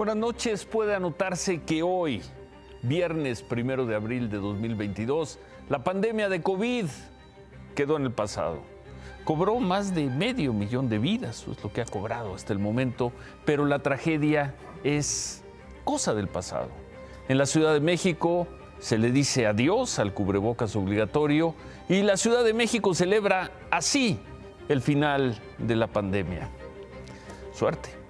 Buenas noches. Puede anotarse que hoy, viernes 1 de abril de 2022, la pandemia de COVID quedó en el pasado. Cobró más de 500,000 de vidas, eso es lo que ha cobrado hasta el momento, pero la tragedia es cosa del pasado. En la Ciudad de México se le dice adiós al cubrebocas obligatorio y la Ciudad de México celebra así el final de la pandemia. Suerte.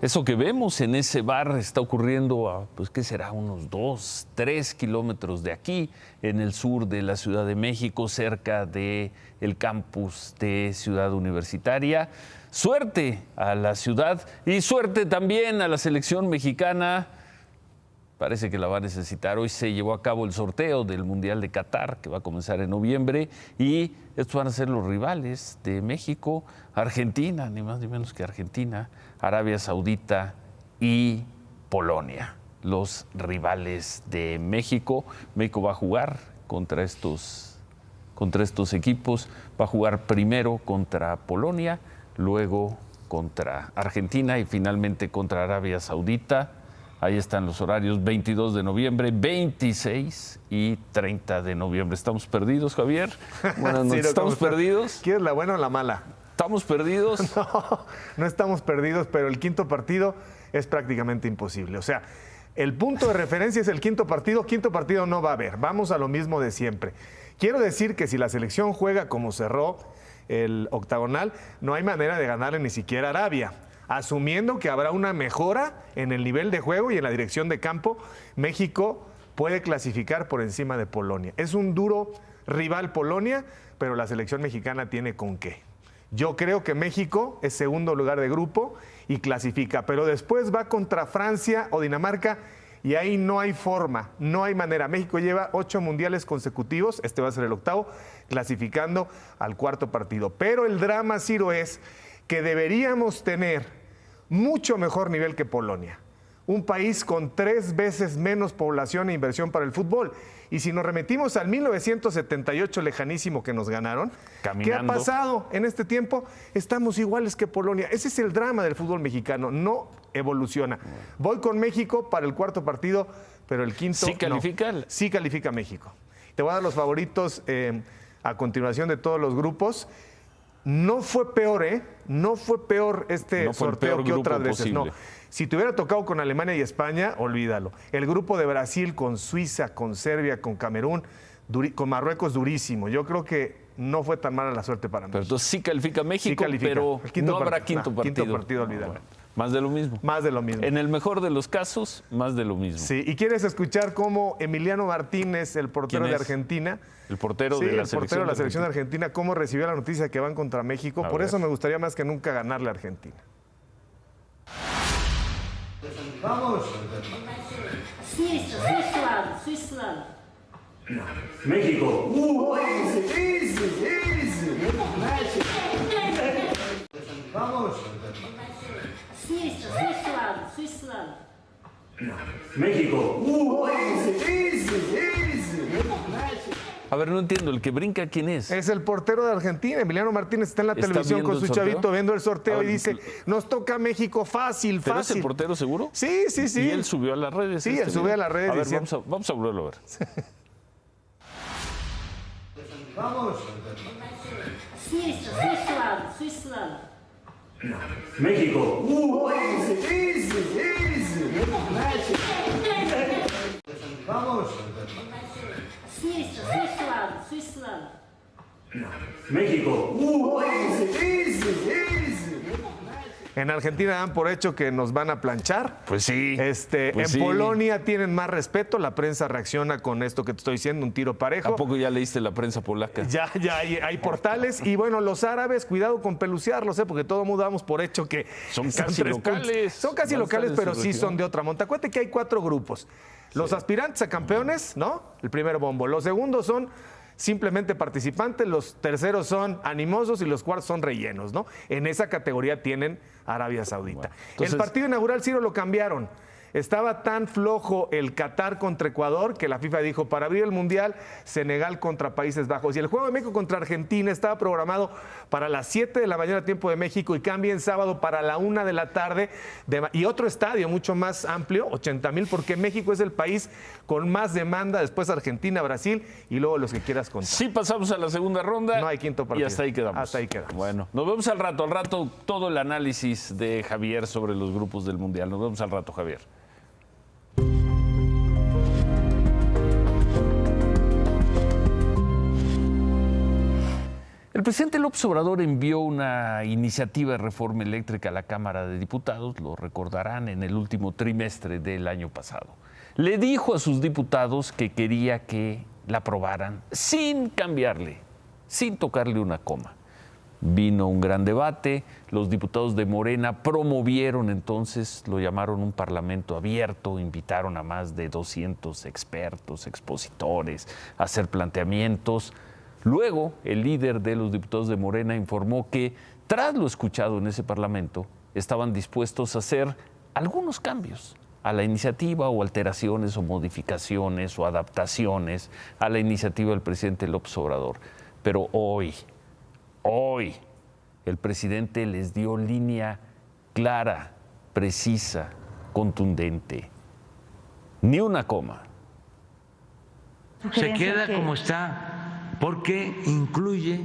Eso que vemos en ese bar está ocurriendo a, pues, ¿qué será? Unos 2, 3 kilómetros de aquí, en el sur de la Ciudad de México, cerca del campus de Ciudad Universitaria. Suerte a la ciudad y suerte también a la selección mexicana. Parece que la va a necesitar. Hoy se llevó a cabo el sorteo del Mundial de Qatar, que va a comenzar en noviembre, y estos van a ser los rivales de México, Argentina, ni más ni menos que Argentina, Arabia Saudita y Polonia, los rivales de México. México va a jugar contra estos equipos, va a jugar primero contra Polonia, luego contra Argentina y finalmente contra Arabia Saudita. Ahí están los horarios: 22 de noviembre, 26 y 30 de noviembre. ¿Estamos perdidos, Javier? Buenas noches. Sí, ¿Estamos perdidos? ¿Quieres la buena o la mala? ¿Estamos perdidos? No estamos perdidos, pero el quinto partido es prácticamente imposible. O sea, el punto de referencia es el quinto partido no va a haber. Vamos a lo mismo de siempre. Quiero decir que si la selección juega como cerró el octagonal, no hay manera de ganarle ni siquiera a Arabia. Asumiendo que habrá una mejora en el nivel de juego y en la dirección de campo, México puede clasificar por encima de Polonia. Es un duro rival Polonia, pero la selección mexicana tiene con qué. Yo creo que México es segundo lugar de grupo y clasifica, pero después va contra Francia o Dinamarca y ahí no hay forma, no hay manera. México lleva 8 mundiales consecutivos, este va a ser el octavo, clasificando al cuarto partido. Pero el drama, Ciro, es que deberíamos tener mucho mejor nivel que Polonia. Un país con 3 veces menos población e inversión para el fútbol. Y si nos remitimos al 1978 lejanísimo que nos ganaron, Caminando. ¿Qué ha pasado en este tiempo? Estamos iguales que Polonia. Ese es el drama del fútbol mexicano, no evoluciona. Voy con México para el cuarto partido, pero el quinto ¿Sí califica? No. Sí califica México. Te voy a dar los favoritos a continuación de todos los grupos. No fue peor, No fue peor este sorteo que otras veces. No. Si te hubiera tocado con Alemania y España, olvídalo. El grupo de Brasil con Suiza, con Serbia, con Camerún, con Marruecos, durísimo. Yo creo que no fue tan mala la suerte para México. Pero entonces sí califica México, Sí califica. Pero no habrá quinto partido. Quinto partido, olvídalo. Bueno, más de lo mismo. Más de lo mismo. En el mejor de los casos, más de lo mismo. Sí, y quieres escuchar cómo Emiliano Martínez, el portero de Argentina, el portero de la selección de Argentina, cómo recibió la noticia que van contra México. Por eso me gustaría más que nunca ganarle a Argentina. Vamos. Suiza. México. Vamos. Suiza. México. A ver, no entiendo, ¿el que brinca quién es? Es el portero de Argentina. Emiliano Martínez está en la televisión con su chavito viendo el sorteo y dice, nos toca México fácil. ¿Pero es el portero seguro? Sí. ¿Y él subió a las redes? Sí, él subió a las redes. A ver, vamos a volverlo a ver. Vamos. Suiza. México. Vamos. Suiza. México. En Argentina dan por hecho que nos van a planchar. Pues sí. Pues en sí. Polonia tienen más respeto, la prensa reacciona con esto que te estoy diciendo, un tiro parejo. ¿A poco ya leíste la prensa polaca? Ya hay portales. Y bueno, los árabes, cuidado con pelucearlos, porque todo el mundo damos por hecho que Son están casi 3 puntos. locales. Son casi Van a locales, estar en pero su sí región. son de otra monta. Acuérdate que hay 4 grupos. Los aspirantes a campeones, ¿no? El primer bombo. Los segundos son simplemente participantes, los terceros son animosos y los cuartos son rellenos, ¿no? En esa categoría tienen Arabia Saudita. Bueno, entonces- el partido inaugural, Ciro, lo cambiaron. Estaba tan flojo el Qatar contra Ecuador que la FIFA dijo, para abrir el Mundial, Senegal contra Países Bajos. Y el juego de México contra Argentina estaba programado para las 7 de la mañana, tiempo de México, y cambia en sábado para la 1 de la tarde. Y otro estadio mucho más amplio, 80,000, porque México es el país con más demanda, después Argentina, Brasil, y luego los que quieras contar. Sí pasamos a la segunda ronda. No hay quinto partido. Y hasta ahí quedamos. Hasta ahí quedamos. Bueno, nos vemos al rato. Al rato todo el análisis de Javier sobre los grupos del Mundial. Nos vemos al rato, Javier. El presidente López Obrador envió una iniciativa de reforma eléctrica a la Cámara de Diputados, lo recordarán, en el último trimestre del año pasado. Le dijo a sus diputados que quería que la aprobaran sin cambiarle, sin tocarle una coma. Vino un gran debate, los diputados de Morena promovieron entonces, lo llamaron un parlamento abierto, invitaron a más de 200 expertos, expositores, a hacer planteamientos. Luego, el líder de los diputados de Morena informó que, tras lo escuchado en ese parlamento, estaban dispuestos a hacer algunos cambios a la iniciativa o alteraciones o modificaciones o adaptaciones a la iniciativa del presidente López Obrador. Pero hoy, el presidente les dio línea clara, precisa, contundente. Ni una coma. Se queda como está, porque incluye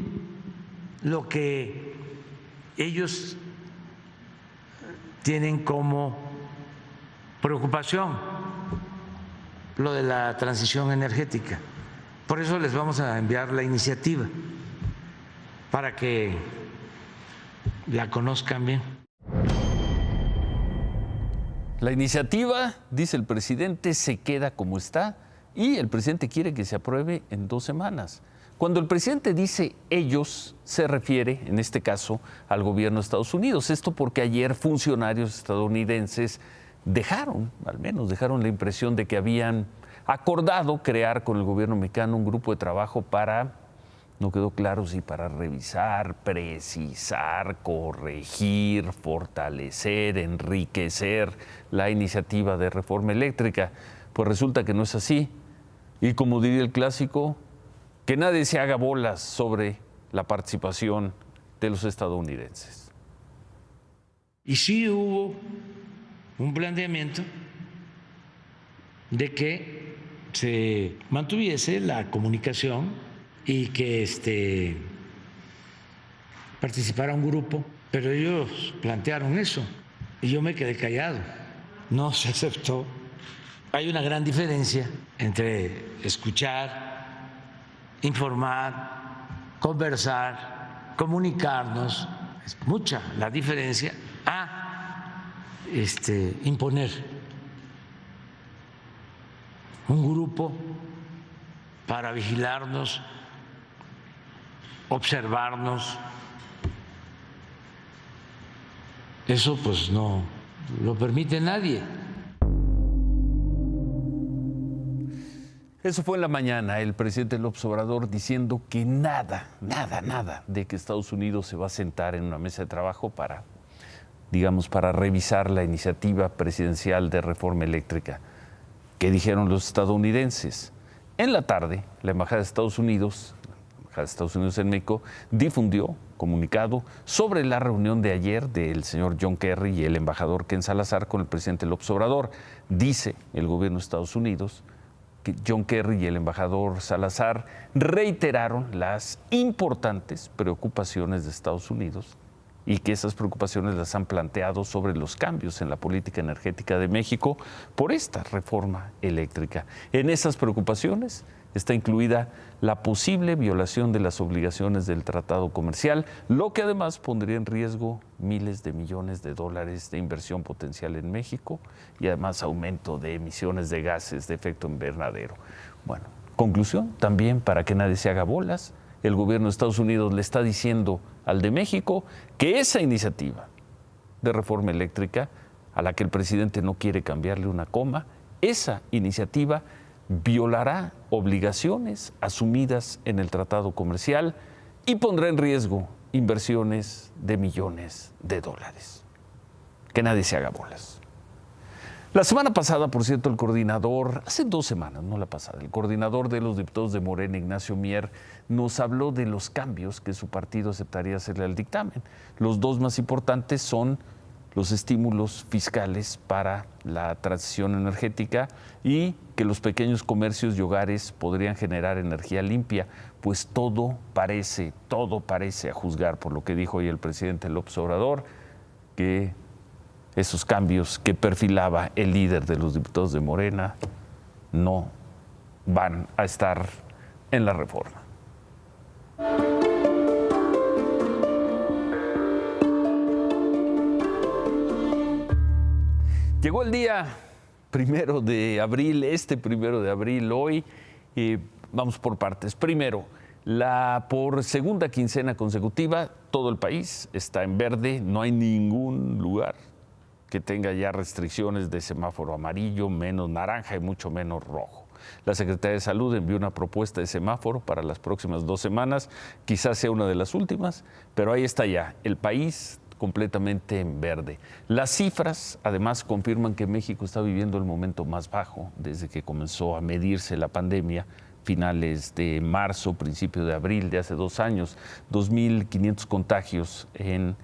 lo que ellos tienen como preocupación, lo de la transición energética. Por eso les vamos a enviar la iniciativa, para que la conozcan bien. La iniciativa, dice el presidente, se queda como está y el presidente quiere que se apruebe en 2 semanas. Cuando el presidente dice ellos, se refiere, en este caso, al gobierno de Estados Unidos. Esto porque ayer funcionarios estadounidenses al menos dejaron la impresión de que habían acordado crear con el gobierno mexicano un grupo de trabajo para, no quedó claro si para revisar, precisar, corregir, fortalecer, enriquecer la iniciativa de reforma eléctrica. Pues resulta que no es así. Y como diría el clásico, que nadie se haga bolas sobre la participación de los estadounidenses. Y sí hubo un planteamiento de que se mantuviese la comunicación y que participara un grupo, pero ellos plantearon eso y yo me quedé callado, no se aceptó. Hay una gran diferencia entre escuchar, informar, conversar, comunicarnos, es mucha la diferencia a imponer un grupo para vigilarnos, observarnos. Eso pues no lo permite nadie. Eso fue en la mañana, el presidente López Obrador diciendo que nada de que Estados Unidos se va a sentar en una mesa de trabajo para revisar la iniciativa presidencial de reforma eléctrica. ¿Qué dijeron los estadounidenses? En la tarde, la Embajada de Estados Unidos en México, difundió comunicado sobre la reunión de ayer del señor John Kerry y el embajador Ken Salazar con el presidente López Obrador. Dice el gobierno de Estados Unidos John Kerry y el embajador Salazar reiteraron las importantes preocupaciones de Estados Unidos y que esas preocupaciones las han planteado sobre los cambios en la política energética de México por esta reforma eléctrica. En esas preocupaciones está incluida la posible violación de las obligaciones del tratado comercial, lo que además pondría en riesgo miles de millones de dólares de inversión potencial en México y además aumento de emisiones de gases de efecto invernadero. Bueno, conclusión, también para que nadie se haga bolas, el gobierno de Estados Unidos le está diciendo al de México que esa iniciativa de reforma eléctrica, a la que el presidente no quiere cambiarle una coma, esa iniciativa violará obligaciones asumidas en el tratado comercial y pondrá en riesgo inversiones de millones de dólares. Que nadie se haga bolas. La semana pasada, por cierto, el coordinador, hace 2 semanas, no la pasada, el coordinador de los diputados de Morena, Ignacio Mier, nos habló de los cambios que su partido aceptaría hacerle al dictamen. Los 2 más importantes son los estímulos fiscales para la transición energética y que los pequeños comercios y hogares podrían generar energía limpia, pues todo parece, a juzgar por lo que dijo hoy el presidente López Obrador, que esos cambios que perfilaba el líder de los diputados de Morena no van a estar en la reforma. Llegó el día 1 de abril, este 1 de abril, hoy, vamos por partes. Primero, por segunda quincena consecutiva, todo el país está en verde, no hay ningún lugar que tenga ya restricciones de semáforo amarillo, menos naranja y mucho menos rojo. La Secretaría de Salud envió una propuesta de semáforo para las próximas 2 semanas, quizás sea una de las últimas, pero ahí está ya, el país completamente en verde. Las cifras, además, confirman que México está viviendo el momento más bajo desde que comenzó a medirse la pandemia, finales de marzo, principio de abril de hace 2 años, 2.500 contagios en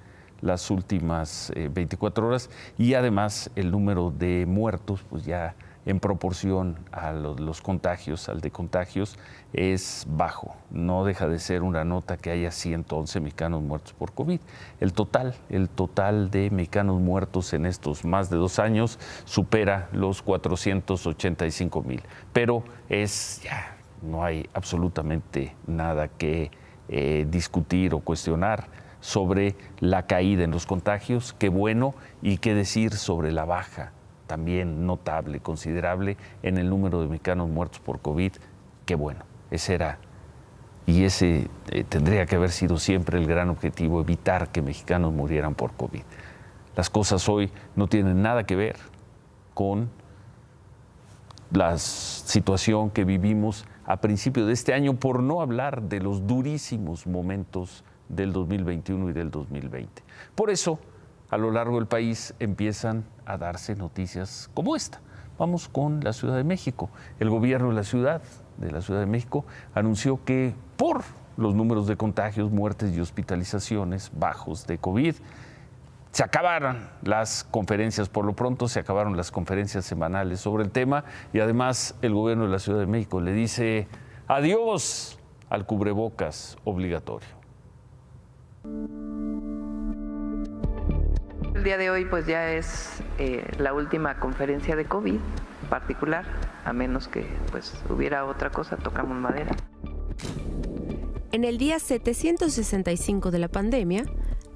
las últimas 24 horas y además el número de muertos, pues ya en proporción a los contagios, al de contagios, es bajo. No deja de ser una nota que haya 111 mexicanos muertos por COVID. El total de mexicanos muertos en estos más de 2 años supera los 485,000. Pero ya no hay absolutamente nada que discutir o cuestionar sobre la caída en los contagios, qué bueno, y qué decir sobre la baja también notable, considerable, en el número de mexicanos muertos por COVID, qué bueno. Ese tendría que haber sido siempre el gran objetivo, evitar que mexicanos murieran por COVID. Las cosas hoy no tienen nada que ver con la situación que vivimos a principio de este año, por no hablar de los durísimos momentos del 2021 y del 2020. Por eso, a lo largo del país empiezan a darse noticias como esta. Vamos con la Ciudad de México. El gobierno de la Ciudad de México anunció que por los números de contagios, muertes y hospitalizaciones bajos de COVID, se acabaron las conferencias, por lo pronto se acabaron las conferencias semanales sobre el tema y además el gobierno de la Ciudad de México le dice adiós al cubrebocas obligatorio. El día de hoy pues ya es la última conferencia de COVID en particular, a menos que pues hubiera otra cosa, tocamos madera. En el día 765 de la pandemia,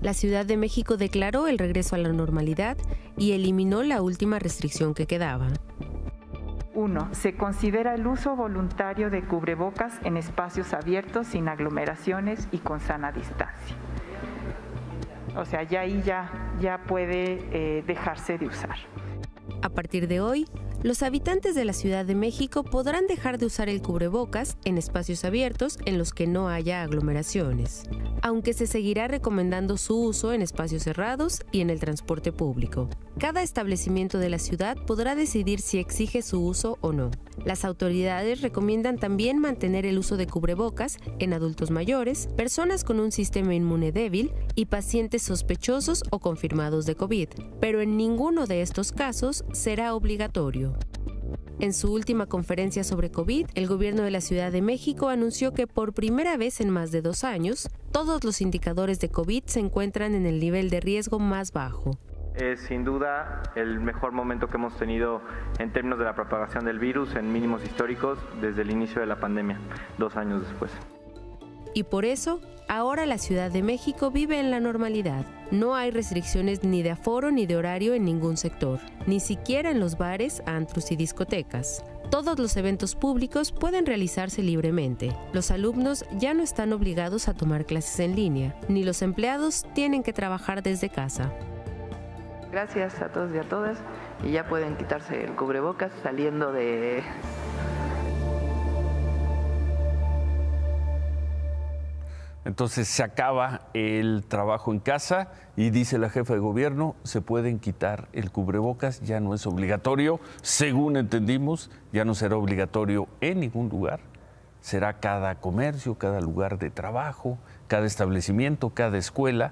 la Ciudad de México declaró el regreso a la normalidad y eliminó la última restricción que quedaba. 1. Se considera el uso voluntario de cubrebocas en espacios abiertos sin aglomeraciones y con sana distancia. O sea, ya puede dejarse de usar. A partir de hoy, los habitantes de la Ciudad de México podrán dejar de usar el cubrebocas en espacios abiertos en los que no haya aglomeraciones, aunque se seguirá recomendando su uso en espacios cerrados y en el transporte público. Cada establecimiento de la ciudad podrá decidir si exige su uso o no. Las autoridades recomiendan también mantener el uso de cubrebocas en adultos mayores, personas con un sistema inmune débil y pacientes sospechosos o confirmados de COVID, pero en ninguno de estos casos será obligatorio. En su última conferencia sobre COVID, el gobierno de la Ciudad de México anunció que por primera vez en más de 2 años, todos los indicadores de COVID se encuentran en el nivel de riesgo más bajo. Es sin duda el mejor momento que hemos tenido en términos de la propagación del virus en mínimos históricos desde el inicio de la pandemia, 2 años después. Y por eso, ahora la Ciudad de México vive en la normalidad. No hay restricciones ni de aforo ni de horario en ningún sector, ni siquiera en los bares, antros y discotecas. Todos los eventos públicos pueden realizarse libremente. Los alumnos ya no están obligados a tomar clases en línea, ni los empleados tienen que trabajar desde casa. Gracias a todos y a todas, y ya pueden quitarse el cubrebocas saliendo de... Entonces se acaba el trabajo en casa y dice la jefa de gobierno, se pueden quitar el cubrebocas, ya no es obligatorio, según entendimos, ya no será obligatorio en ningún lugar, será cada comercio, cada lugar de trabajo, cada establecimiento, cada escuela,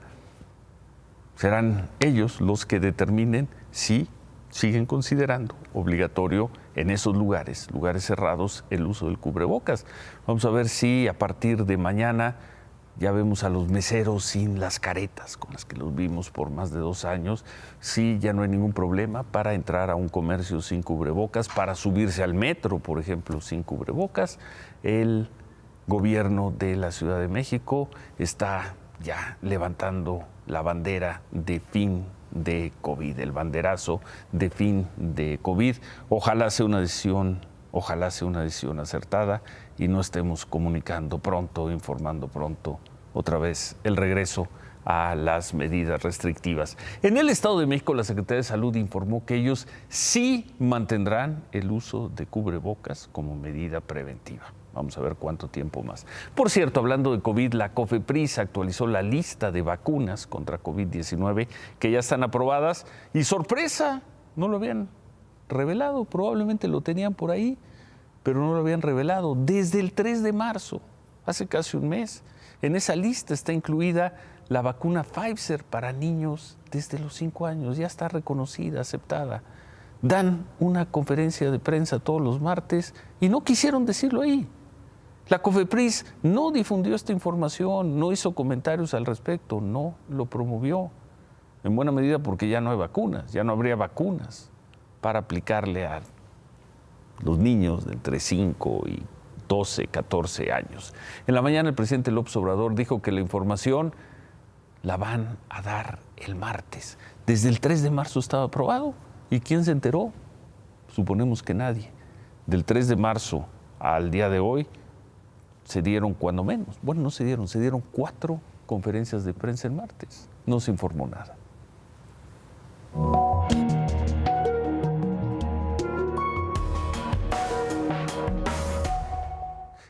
serán ellos los que determinen si siguen considerando obligatorio en esos lugares cerrados, el uso del cubrebocas. Vamos a ver si a partir de mañana ya vemos a los meseros sin las caretas con las que los vimos por más de 2 años. Sí, ya no hay ningún problema para entrar a un comercio sin cubrebocas, para subirse al metro, por ejemplo, sin cubrebocas. El gobierno de la Ciudad de México está ya levantando la bandera de fin de COVID, el banderazo de fin de COVID. Ojalá sea una decisión acertada y no estemos comunicando pronto, informando pronto otra vez el regreso a las medidas restrictivas. En el Estado de México, la Secretaría de Salud informó que ellos sí mantendrán el uso de cubrebocas como medida preventiva. Vamos a ver cuánto tiempo más. Por cierto, hablando de COVID, la COFEPRIS actualizó la lista de vacunas contra COVID-19 que ya están aprobadas y sorpresa, no lo habían revelado, probablemente lo tenían por ahí, pero no lo habían revelado. Desde el 3 de marzo, hace casi un mes, en esa lista está incluida la vacuna Pfizer para niños desde los 5 años, ya está reconocida, aceptada. Dan una conferencia de prensa todos los martes y no quisieron decirlo ahí. La COFEPRIS no difundió esta información, no hizo comentarios al respecto, no lo promovió. En buena medida porque ya no hay vacunas, ya no habría vacunas para aplicarle a los niños de entre 5 y 12, 14 años. En la mañana el presidente López Obrador dijo que la información la van a dar el martes. Desde el 3 de marzo estaba aprobado. ¿Y quién se enteró? Suponemos que nadie. Del 3 de marzo al día de hoy se dieron cuando menos. Bueno, no se dieron 4 conferencias de prensa el martes. No se informó nada.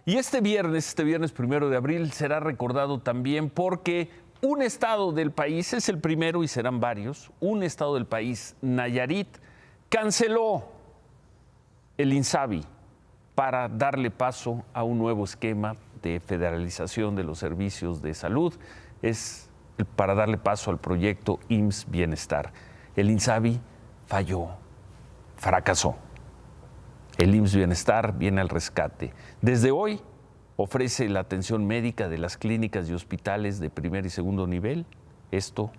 Y este viernes 1 de abril, será recordado también porque un estado del país, es el primero y serán varios, un estado del país, Nayarit, canceló el INSABI para darle paso a un nuevo esquema de federalización de los servicios de salud. Es para darle paso al proyecto IMSS Bienestar. El INSABI falló, fracasó. El IMSS Bienestar viene al rescate. Desde hoy ofrece la atención médica de las clínicas y hospitales de primer y segundo nivel. Esto,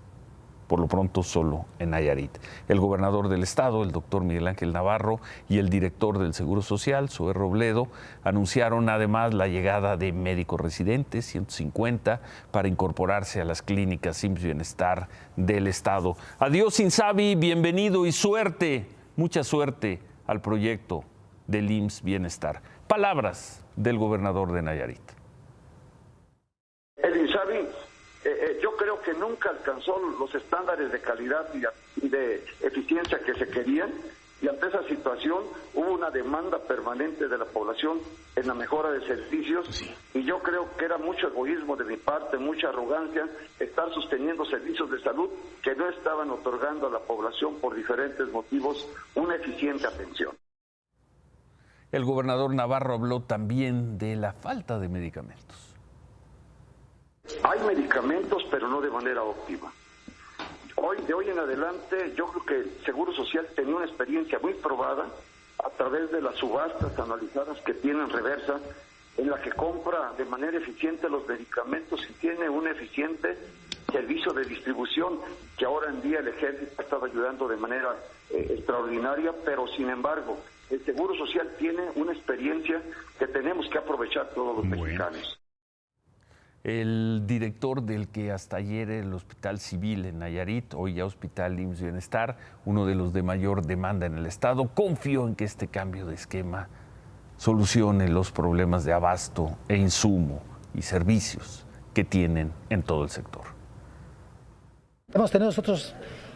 por lo pronto, solo en Nayarit. El gobernador del estado, el doctor Miguel Ángel Navarro, y el director del Seguro Social, Zoé Robledo, anunciaron además la llegada de médicos residentes, 150, para incorporarse a las clínicas IMSS Bienestar del estado. Adiós, INSABI, bienvenido y suerte, mucha suerte al proyecto del IMSS Bienestar. Palabras del gobernador de Nayarit. El INSABI, yo creo que nunca alcanzó los estándares de calidad y de eficiencia que se querían, y ante esa situación hubo una demanda permanente de la población en la mejora de servicios, y yo creo que era mucho egoísmo de mi parte, mucha arrogancia, estar sosteniendo servicios de salud que no estaban otorgando a la población por diferentes motivos una eficiente atención. El gobernador Navarro habló también de la falta de medicamentos. Hay medicamentos, pero no de manera óptima. De hoy en adelante, yo creo que el Seguro Social tenía una experiencia muy probada a través de las subastas analizadas que tienen reversa, en la que compra de manera eficiente los medicamentos y tiene un eficiente servicio de distribución, que ahora en día el Ejército ha estado ayudando de manera extraordinaria, pero sin embargo, el Seguro Social tiene una experiencia que tenemos que aprovechar todos los mexicanos. El director del que hasta ayer era el Hospital Civil en Nayarit, hoy ya Hospital IMSS Bienestar, uno de los de mayor demanda en el estado, confió en que este cambio de esquema solucione los problemas de abasto e insumo y servicios que tienen en todo el sector. Hemos tenido nosotros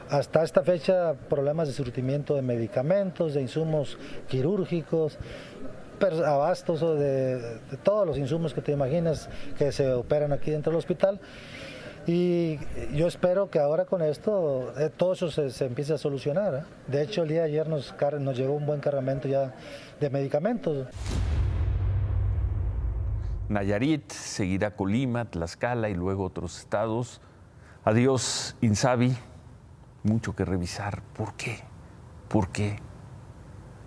hasta esta fecha problemas de surtimiento de medicamentos, de insumos quirúrgicos, abastos de todos los insumos que te imaginas que se operan aquí dentro del hospital. Y yo espero que ahora con esto todo eso se empiece a solucionar. De hecho, el día de ayer nos llegó un buen cargamento ya de medicamentos. Nayarit, seguirá Colima, Tlaxcala y luego otros estados. Adiós, INSABI. Mucho que revisar. ¿Por qué? ¿Por qué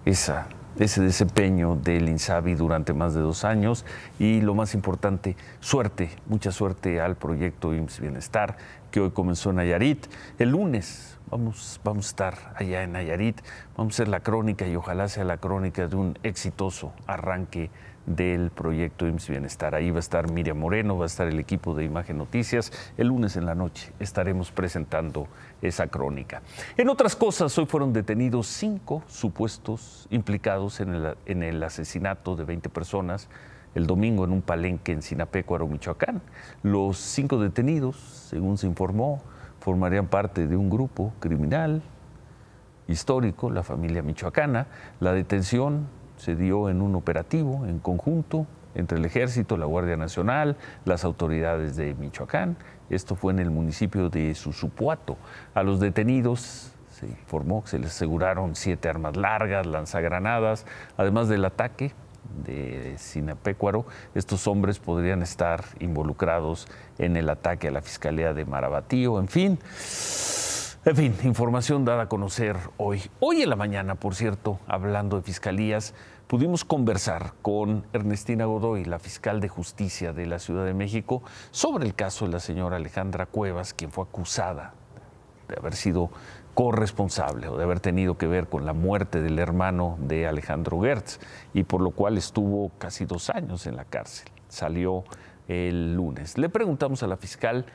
ese desempeño del INSABI durante más de 2 años? Y lo más importante, suerte, mucha suerte al proyecto IMSS Bienestar, que hoy comenzó en Nayarit. El lunes vamos a estar allá en Nayarit, vamos a hacer la crónica y ojalá sea la crónica de un exitoso arranque del proyecto IMSS Bienestar. Ahí va a estar Miriam Moreno, va a estar el equipo de Imagen Noticias. El lunes en la noche estaremos presentando esa crónica. En otras cosas, hoy fueron detenidos 5 supuestos implicados en el asesinato de 20 personas el domingo en un palenque en Sinapecuaro, Michoacán. Los 5 detenidos, según se informó, formarían parte de un grupo criminal histórico, la familia michoacana. La detención se dio en un operativo en conjunto entre el Ejército, la Guardia Nacional, las autoridades de Michoacán. Esto fue en el municipio de Susupuato. A los detenidos se informó que se les aseguraron 7 armas largas, lanzagranadas, además del ataque de Sinapecuaro. Estos hombres podrían estar involucrados en el ataque a la Fiscalía de Marabatío. En fin, información dada a conocer hoy. Hoy en la mañana, por cierto, hablando de fiscalías, pudimos conversar con Ernestina Godoy, la fiscal de justicia de la Ciudad de México, sobre el caso de la señora Alejandra Cuevas, quien fue acusada de haber sido corresponsable o de haber tenido que ver con la muerte del hermano de Alejandro Gertz, y por lo cual estuvo casi 2 años en la cárcel. Salió el lunes. Le preguntamos a la fiscal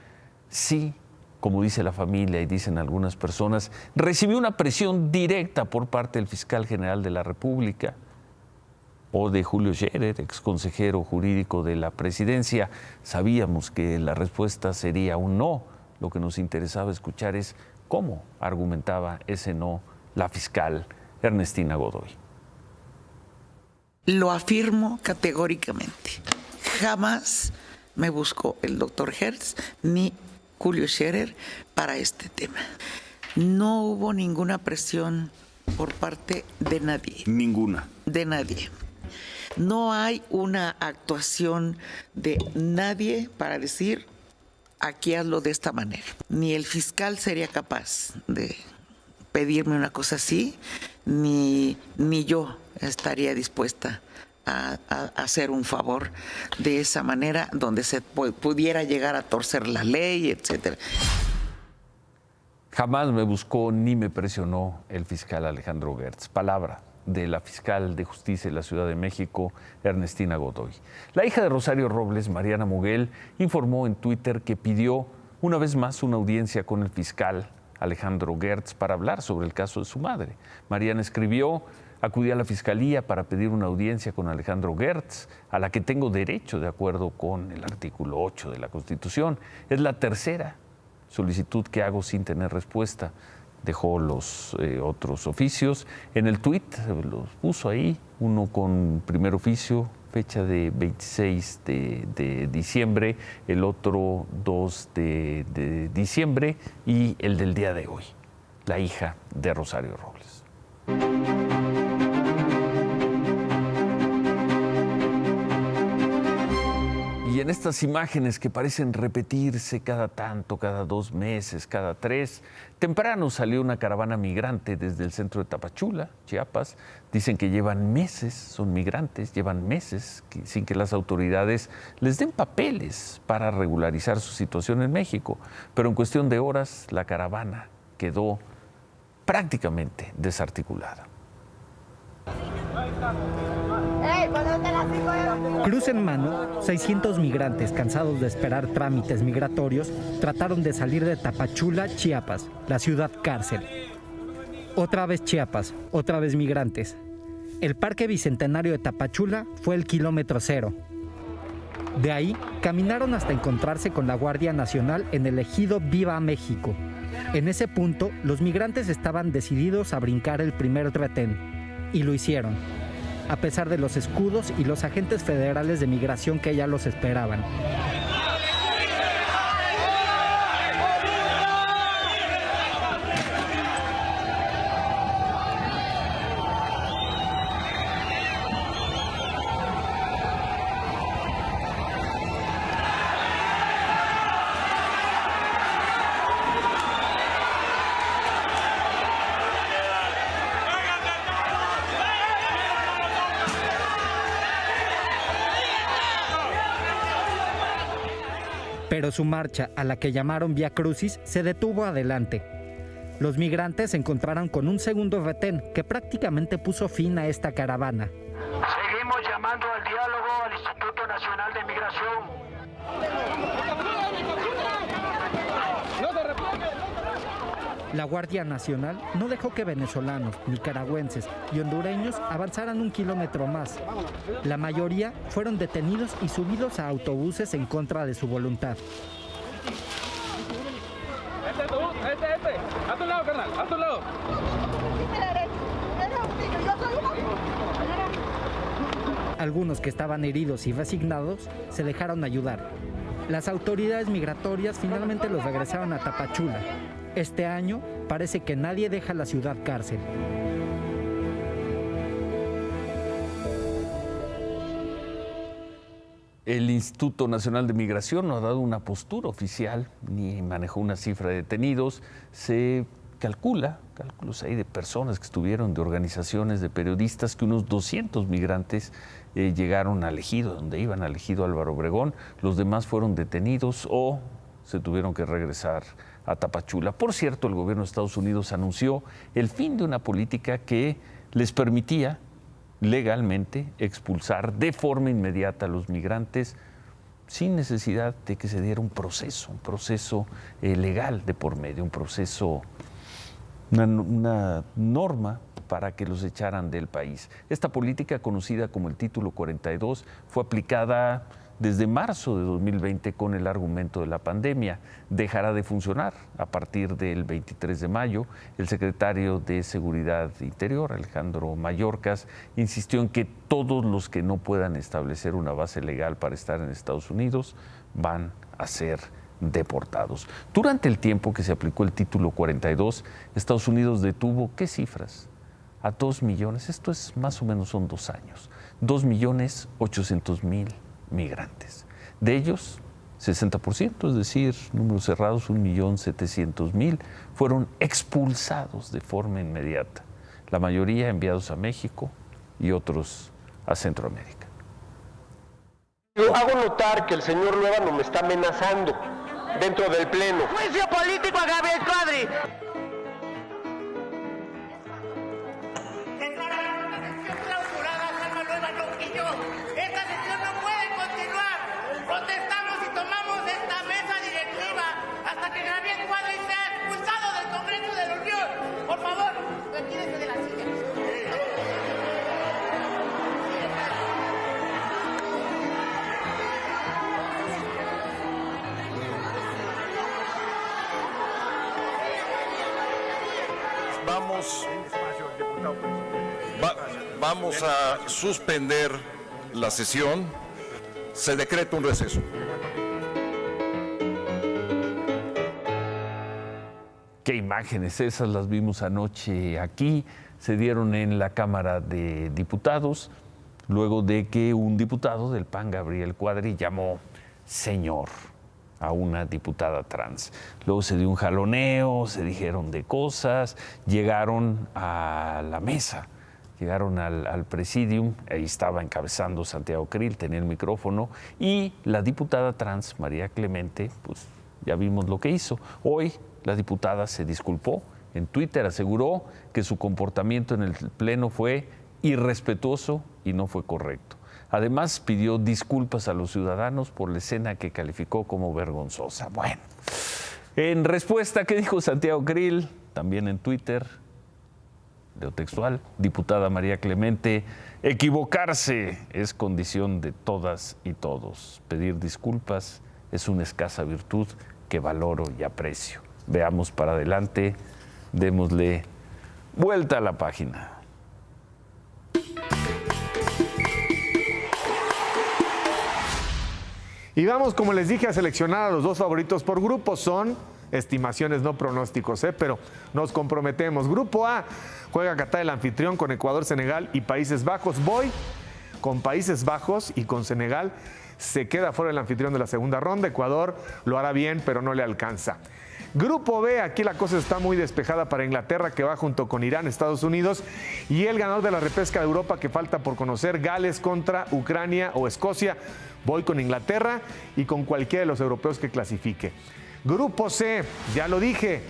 si, como dice la familia y dicen algunas personas, recibió una presión directa por parte del fiscal general de la República o de Julio Scherer, ex consejero jurídico de la presidencia. Sabíamos que la respuesta sería un no. Lo que nos interesaba escuchar es cómo argumentaba ese no la fiscal Ernestina Godoy. Lo afirmo categóricamente. Jamás me buscó el doctor Gertz ni Julio Scherer para este tema. No hubo ninguna presión por parte de nadie. Ninguna. De nadie. No hay una actuación de nadie para decir, aquí hazlo de esta manera. Ni el fiscal sería capaz de pedirme una cosa así, ni yo estaría dispuesta a hacer un favor de esa manera, donde se pudiera llegar a torcer la ley, etcétera. Jamás me buscó ni me presionó el fiscal Alejandro Gertz. Palabra de la fiscal de justicia de la Ciudad de México, Ernestina Godoy. La hija de Rosario Robles, Mariana Moguel, informó en Twitter que pidió una vez más una audiencia con el fiscal Alejandro Gertz para hablar sobre el caso de su madre. Mariana escribió: acudí a la fiscalía para pedir una audiencia con Alejandro Gertz, a la que tengo derecho de acuerdo con el artículo 8 de la Constitución. Es la tercera solicitud que hago sin tener respuesta. Dejó los otros oficios. En el tuit los puso ahí, uno con primer oficio, fecha de 26 de diciembre, el otro 2 de diciembre y el del día de hoy, la hija de Rosario Robles. Y Y en estas imágenes que parecen repetirse cada tanto, cada 2 meses, cada 3, temprano salió una caravana migrante desde el centro de Tapachula, Chiapas. Dicen que llevan meses, son migrantes, llevan meses sin que las autoridades les den papeles para regularizar su situación en México. Pero en cuestión de horas, la caravana quedó prácticamente desarticulada. Cruz en mano, 600 migrantes cansados de esperar trámites migratorios trataron de salir de Tapachula, Chiapas, la ciudad cárcel. Otra vez Chiapas, otra vez migrantes. El Parque Bicentenario de Tapachula fue el kilómetro 0. De ahí caminaron hasta encontrarse con la Guardia Nacional en el ejido Viva México. En ese punto, los migrantes estaban decididos a brincar el primer retén, y lo hicieron, a pesar de los escudos y los agentes federales de migración que ya los esperaban. Pero su marcha, a la que llamaron Vía Crucis, se detuvo adelante. Los migrantes se encontraron con un segundo retén que prácticamente puso fin a esta caravana. Seguimos llamando al diálogo al Instituto Nacional de Migración. La Guardia Nacional no dejó que venezolanos, nicaragüenses y hondureños avanzaran 1 kilómetro más. La mayoría fueron detenidos y subidos a autobuses en contra de su voluntad. A tu lado, carnal, a tu lado. Algunos que estaban heridos y resignados se dejaron ayudar. Las autoridades migratorias finalmente los regresaron a Tapachula. Este año parece que nadie deja la ciudad cárcel. El Instituto Nacional de Migración no ha dado una postura oficial ni manejó una cifra de detenidos. Se cálculos hay de personas que estuvieron, de organizaciones, de periodistas, que unos 200 migrantes llegaron al ejido, donde iban al ejido Álvaro Obregón. Los demás fueron detenidos o se tuvieron que regresar a Tapachula. Por cierto, el gobierno de Estados Unidos anunció el fin de una política que les permitía legalmente expulsar de forma inmediata a los migrantes sin necesidad de que se diera un proceso legal de por medio, un proceso, una norma para que los echaran del país. Esta política, conocida como el Título 42, fue aplicada desde marzo de 2020 con el argumento de la pandemia. Dejará de funcionar a partir del 23 de mayo. El secretario de Seguridad Interior, Alejandro Mayorkas, insistió en que todos los que no puedan establecer una base legal para estar en Estados Unidos van a ser deportados. Durante el tiempo que se aplicó el Título 42, Estados Unidos detuvo, ¿qué cifras? A 2 millones, esto es más o menos son 2 años, 2.800.000 migrantes. De ellos, 60%, es decir, números cerrados, 1.700.000, fueron expulsados de forma inmediata. La mayoría enviados a México y otros a Centroamérica. Yo hago notar que el señor Luevano me está amenazando dentro del Pleno. ¡Juicio político a Gabriel Cuadri! Vamos a suspender la sesión. Se decreta un receso. Qué imágenes esas, las vimos anoche aquí, se dieron en la Cámara de Diputados, luego de que un diputado del PAN, Gabriel Cuadri, llamó señor a una diputada trans. Luego se dio un jaloneo, se dijeron de cosas, llegaron a la mesa, llegaron al presidium, ahí estaba encabezando Santiago Krill, tenía el micrófono, y la diputada trans, María Clemente, pues ya vimos lo que hizo. Hoy la diputada se disculpó, en Twitter aseguró que su comportamiento en el Pleno fue irrespetuoso y no fue correcto. Además, pidió disculpas a los ciudadanos por la escena que calificó como vergonzosa. Bueno, en respuesta, ¿qué dijo Santiago Krill? También en Twitter, leo textual, diputada María Clemente, equivocarse es condición de todas y todos. Pedir disculpas es una escasa virtud que valoro y aprecio. Veamos para adelante, démosle vuelta a la página. Y vamos, como les dije, a seleccionar a los dos favoritos por grupo. Son estimaciones, no pronósticos, pero nos comprometemos. Grupo A, juega Qatar el anfitrión con Ecuador, Senegal y Países Bajos. Voy con Países Bajos y con Senegal. Se queda fuera el anfitrión de la segunda ronda. Ecuador lo hará bien, pero no le alcanza. Grupo B, aquí la cosa está muy despejada para Inglaterra, que va junto con Irán, Estados Unidos, y el ganador de la repesca de Europa que falta por conocer, Gales contra Ucrania o Escocia. Voy con Inglaterra y con cualquiera de los europeos que clasifique. Grupo C, ya lo dije,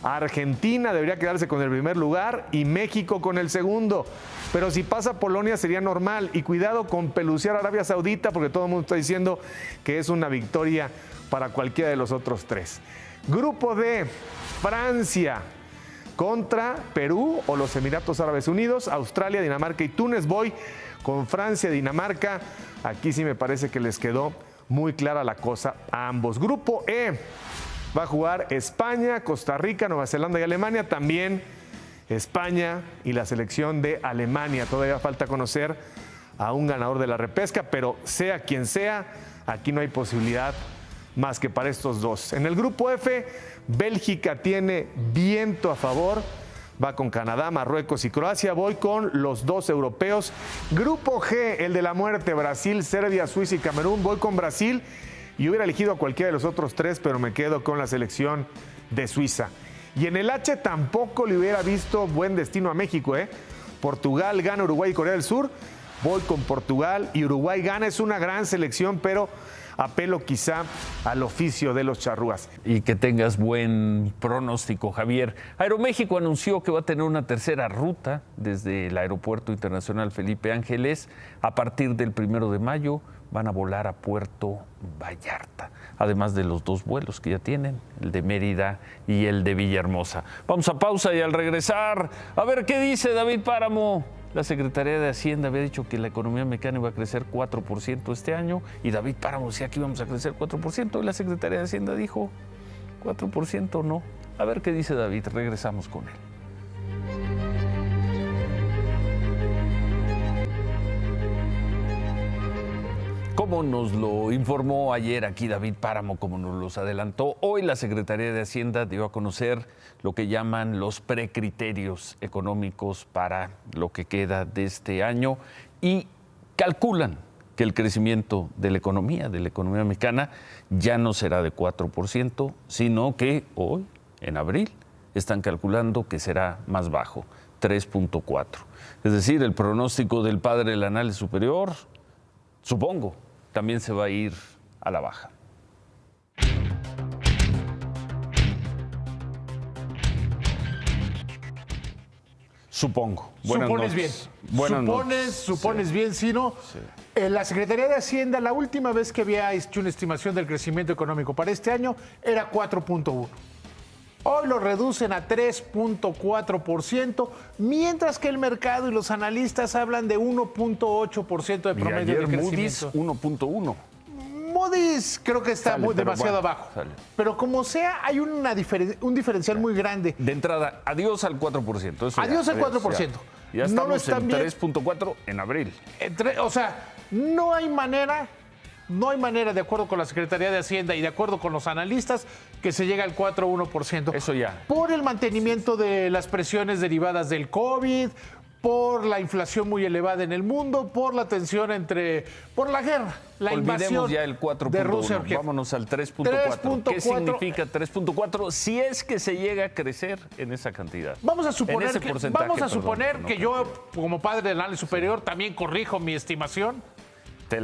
Argentina debería quedarse con el primer lugar y México con el segundo. Pero si pasa Polonia sería normal. Y cuidado con pelucear a Arabia Saudita, porque todo el mundo está diciendo que es una victoria para cualquiera de los otros tres. Grupo D, Francia contra Perú o los Emiratos Árabes Unidos, Australia, Dinamarca y Túnez. Voy con Francia, Dinamarca. Aquí sí me parece que les quedó muy clara la cosa a ambos. Grupo E, va a jugar España, Costa Rica, Nueva Zelanda y Alemania. También España y la selección de Alemania. Todavía falta conocer a un ganador de la repesca, pero sea quien sea, aquí no hay posibilidad más que para estos dos. En el grupo F, Bélgica tiene viento a favor, va con Canadá, Marruecos y Croacia. Voy con los dos europeos. Grupo G, el de la muerte, Brasil, Serbia, Suiza y Camerún. Voy con Brasil y hubiera elegido a cualquiera de los otros tres, pero me quedo con la selección de Suiza. Y en el H tampoco le hubiera visto buen destino a México, Portugal gana, Uruguay y Corea del Sur. Voy con Portugal y Uruguay gana. Es una gran selección, pero apelo quizá al oficio de los charrúas. Y que tengas buen pronóstico, Javier. Aeroméxico anunció que va a tener una tercera ruta desde el Aeropuerto Internacional Felipe Ángeles. A partir del 1 de mayo van a volar a Puerto Vallarta, además de los dos vuelos que ya tienen, el de Mérida y el de Villahermosa. Vamos a pausa y al regresar, a ver qué dice David Páramo. La Secretaría de Hacienda había dicho que la economía mexicana iba a crecer 4% este año y David Páramo decía que íbamos a crecer 4% y la Secretaría de Hacienda dijo 4% no. A ver qué dice David, regresamos con él. Como nos lo informó ayer aquí David Páramo, como nos los adelantó, hoy la Secretaría de Hacienda dio a conocer lo que llaman los precriterios económicos para lo que queda de este año y calculan que el crecimiento de la economía mexicana ya no será de 4%, sino que hoy, en abril, están calculando que será más bajo, 3.4%. Es decir, el pronóstico del padre del análisis superior, supongo, también se va a ir a la baja. Supongo. Supones bien. Supones bien, Ciro. Sí. La Secretaría de Hacienda, la última vez que había hecho una estimación del crecimiento económico para este año era 4.1. Hoy lo reducen a 3.4%, mientras que el mercado y los analistas hablan de 1.8% de promedio de crecimiento. Moody's 1.1. Moody's creo que está demasiado abajo. Sale. Pero como sea, hay un diferencial muy grande. De entrada, adiós al 4%. Eso adiós al 4%. Ya estamos en 3.4 en abril. O sea, no hay manera, de acuerdo con la Secretaría de Hacienda y de acuerdo con los analistas, que se llegue al 4.1%. Eso ya. Por el mantenimiento de las presiones derivadas del COVID, por la inflación muy elevada en el mundo, por la tensión por la guerra, la invasión ya el 4.1, de Rusia. Vámonos al 3.4. ¿Qué significa 3.4 si es que se llega a crecer en esa cantidad? Vamos a suponer, que no, yo, como padre del análisis superior, también corrijo mi estimación. Te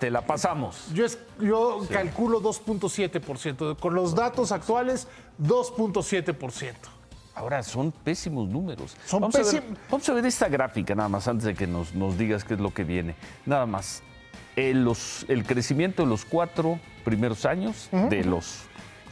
la pasamos. Yo calculo 2.7%. Con los datos actuales, 2.7%. Ahora, son pésimos números. Vamos a ver esta gráfica nada más antes de que nos digas qué es lo que viene. Nada más. El crecimiento de los 4 primeros años de los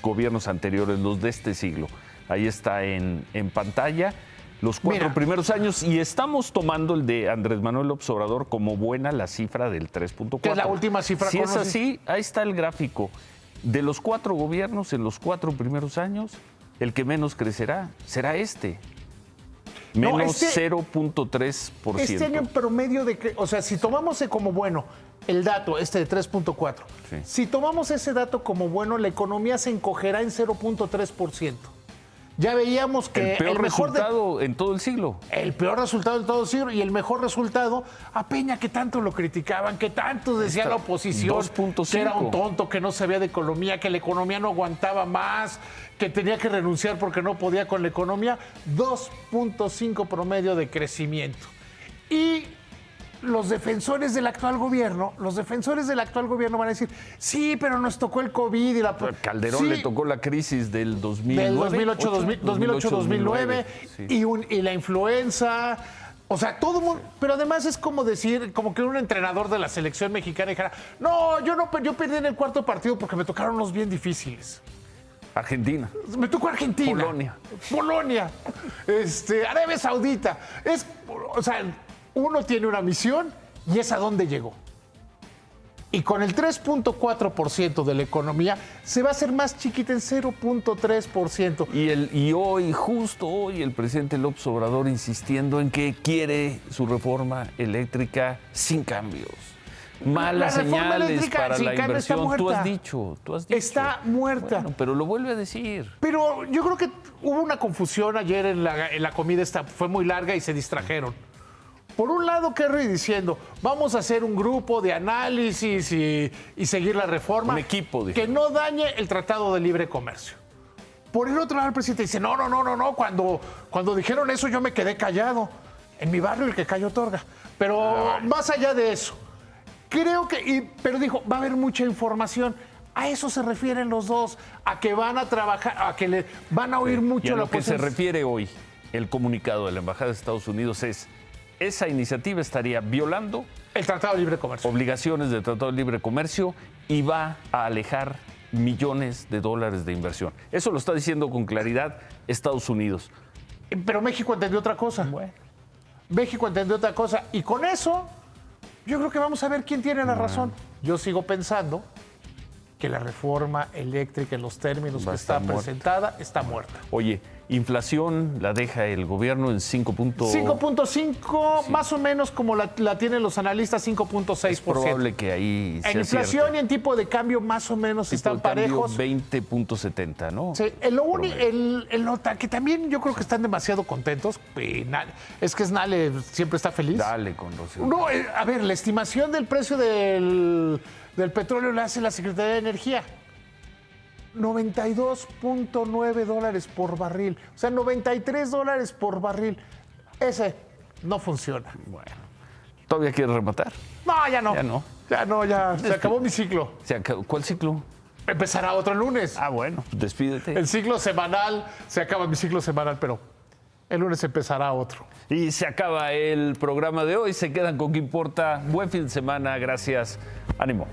gobiernos anteriores, los de este siglo. Ahí está en pantalla. Los 4 primeros años, y estamos tomando el de Andrés Manuel López Obrador como buena la cifra del 3.4. Que es la última cifra. Si es así, ahí está el gráfico. De los 4 gobiernos en los 4 primeros años, el que menos crecerá será este. Menos 0.3%. Este año en promedio o sea, si tomamos como bueno el dato de 3.4, si tomamos ese dato como bueno, la economía se encogerá en 0.3%. Ya veíamos que el peor resultado en todo el siglo. El peor resultado en todo el siglo y el mejor resultado a Peña, que tanto lo criticaban, que tanto decía la oposición 2.5. que era un tonto, que no sabía de economía, que la economía no aguantaba más, que tenía que renunciar porque no podía con la economía. 2.5 promedio de crecimiento. Y los defensores del actual gobierno van a decir, sí, pero nos tocó el COVID y la... Calderón le tocó la crisis del 2009. Del 2008-2009 y la influenza. O sea, todo mundo... Pero además es como decir, como que un entrenador de la selección mexicana dijera, no, yo perdí en el cuarto partido porque me tocaron unos bien difíciles. Argentina. Me tocó Argentina. Polonia. Arabia Saudita. O sea, uno tiene una misión y es a dónde llegó. Y con el 3.4% de la economía se va a hacer más chiquita en 0.3%. Y hoy, justo hoy, el presidente López Obrador insistiendo en que quiere su reforma eléctrica sin cambios. Malas señales para la inversión. Tú has dicho. Está muerta. Bueno, pero lo vuelve a decir. Pero yo creo que hubo una confusión ayer en la comida. Fue muy larga y se distrajeron. Por un lado, Kerry diciendo, vamos a hacer un grupo de análisis y seguir la reforma. Un equipo. Que no dañe el Tratado de Libre Comercio. Por el otro lado, el presidente dice, no. Cuando dijeron eso, yo me quedé callado. En mi barrio, el que calla otorga. Pero más allá de eso, creo que... pero dijo, va a haber mucha información. A eso se refieren los dos. A que van a trabajar, a que le van a oír mucho y a la lo que se refiere hoy, el comunicado de la Embajada de Estados Unidos es... Esa iniciativa estaría violando el Tratado de Libre Comercio, obligaciones del Tratado de Libre Comercio, y va a alejar millones de dólares de inversión. Eso lo está diciendo con claridad Estados Unidos. Pero México entendió otra cosa. Bueno. México entendió otra cosa. Y con eso, yo creo que vamos a ver quién tiene la razón. Yo sigo pensando que la reforma eléctrica en los términos que está presentada está muerta. Oye, inflación la deja el gobierno en 5.5, sí. Más o menos como la tienen los analistas, 5.6%. Es probable que ahí en inflación acierte. Y en tipo de cambio más o menos tipo están parejos. 20.70, ¿no? Sí, que también yo creo que están demasiado contentos. Es que Snale siempre está feliz. Dale con Rocío. No, a ver, la estimación del precio del petróleo la hace la Secretaría de Energía. $92.9 por barril. O sea, $93 por barril. Ese no funciona. Bueno. ¿Todavía quieres rematar? No, ya no. Ya se acabó mi ciclo. ¿Cuál ciclo? Empezará otro lunes. Ah, bueno, despídete. El ciclo semanal, se acaba mi ciclo semanal, pero el lunes empezará otro. Y se acaba el programa de hoy. Se quedan con ¿Qué importa? Buen fin de semana. Gracias. Ánimo.